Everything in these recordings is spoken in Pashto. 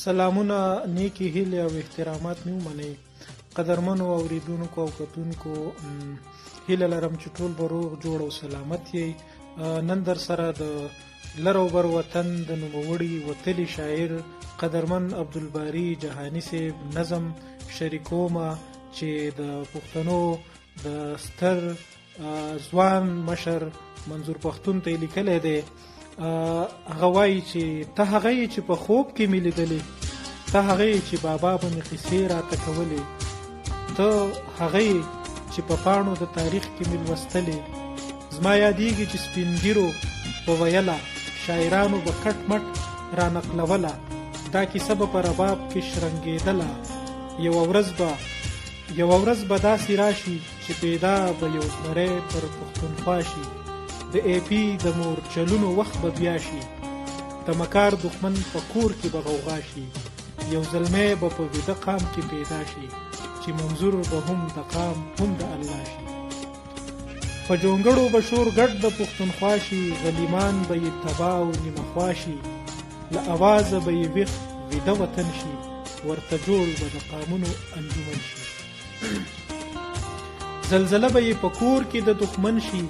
سلامونه، نیکی هیلې او احترامات مې ومنئ. قدرمنو اوریدونکو او کتونکو، هیله لرم چې ټول به روغ جوړ او سلامت یئ. نن در سره د لر او بر وطن د نوموړي وتلي شاعر قدرمن عبدالباري جهاني صاحب نظم شریکومه چې د پښتنو د ستر ځوان مشر منظور پښتون ته یې لیکلی دی. هغه وایي چې ته هغه یې چې په خوب کې مې لیدلې، ته هغه یې چې بابا به مې قیسې راته کولې، ته هغه یې چې په پاڼو د تاریخ کې مې لوستلې. زما یادېږي چې سپین ږیرو به ویله، شاعرانو به کټ مټ را نقلوله، دا کیسه به په رباب کې شرنګېدله. یوه ورځ به داسې راشي چې پیدا به یو زمری پر پښتونخوا شي، د ای پی د مورچلونو وخت به بیا شي، د مکار دښمن په کور کې به غوغا شي، یو زلمی به په ویده قام کې پیدا شي چې منظور به هم د قام هم د الله شي. په جونګړو به شور ګډ د پښتونخوا شي، غلیمان به یې تباه او نیمه خوا شي، له اوازه به یې ویښ ویده وطن شي، ورته جوړ به د قامونو انجمن شي. زلزله به یې په کور کې د دښمن شي،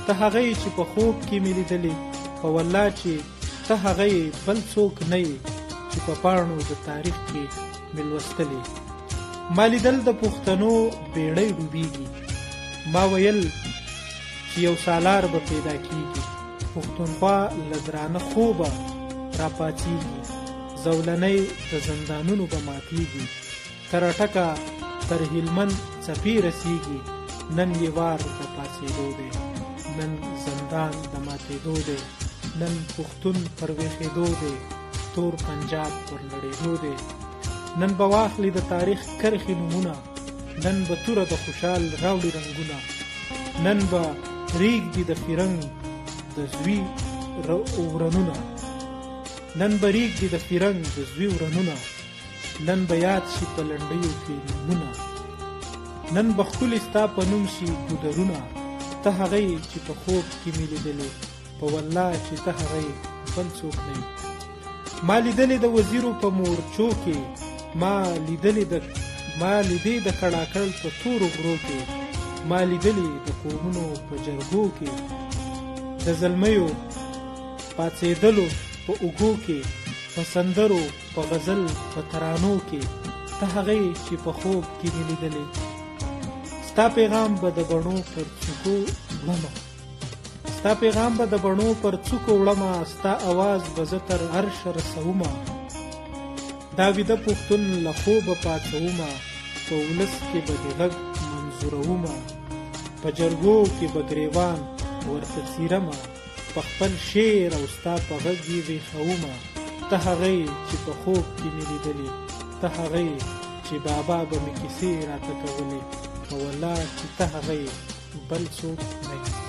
ته هغه یې چې په خوب کې مې لیدلې، په والله چې ته هغه یې بل څوک نه یې چې په پاڼو د تاریخ کې مې لوستلې. ما لیدل د پښتنو بیړۍ ډوبېږي، ما ویل چې یو سالار به پیدا کېږي، پښتونخوا له درانه خوبه راپاڅېږي، زولنۍ د زندانونو به ماتېږي، تر اټکه تر هلمند څپې رسېږي، نن یې وار د پاڅېدو دی، نن زندان د ماتېدو دی، نن پښتون پر ویښېدو دی، تور پنجاب پر لړېدو دی. نن به واخلي د تاریخ کرښې نومونه، نن به توره د خوشحال راوړي رنګونه، نن به ریږدي د فرنګ د زوی ورنونه، نن به ریږدي د فرنګ د زوی ورنونه، نن به یاد شي په لنډیو کې نومونه، نن به ښکلي ستا په نوم شي ګودرونه، ته هغه یې چې په خوب کې مې لیدلې، په والله چې ته هغه یې بل څوک نه یې. ما لیدلې د وزیرو په مورچو کې، ما لیدې د کړاکړ په تورو غرو کې، ما لیدلې د قومونو په جرګو کې، د زلمیو پاڅېدلو په اوږو کې، په سندرو په غزل په ترانو کې، ته هغه یې چې په خوب کې مې لیدلې. ستا پیغام به د بڼو پر څوکو وړمه، ستا پیغام به د بڼو پر څوکو وړمه، ستا اواز به زه تر عرشه رسومه، دا ویده پښتون له خوبه پاڅومه، په ولس کې به دې غږ منظورومه، په جرګو کې به ګریوان ورته څیرمه، په خپل شعر او ستا په غږ یې ویښومه، ته هغه یې چې په خوب کې مې لیدلې، ته هغه یې چې بابا به مې کیسې راته کولې، په والله چې ته هغه یې بل څوک نه یې.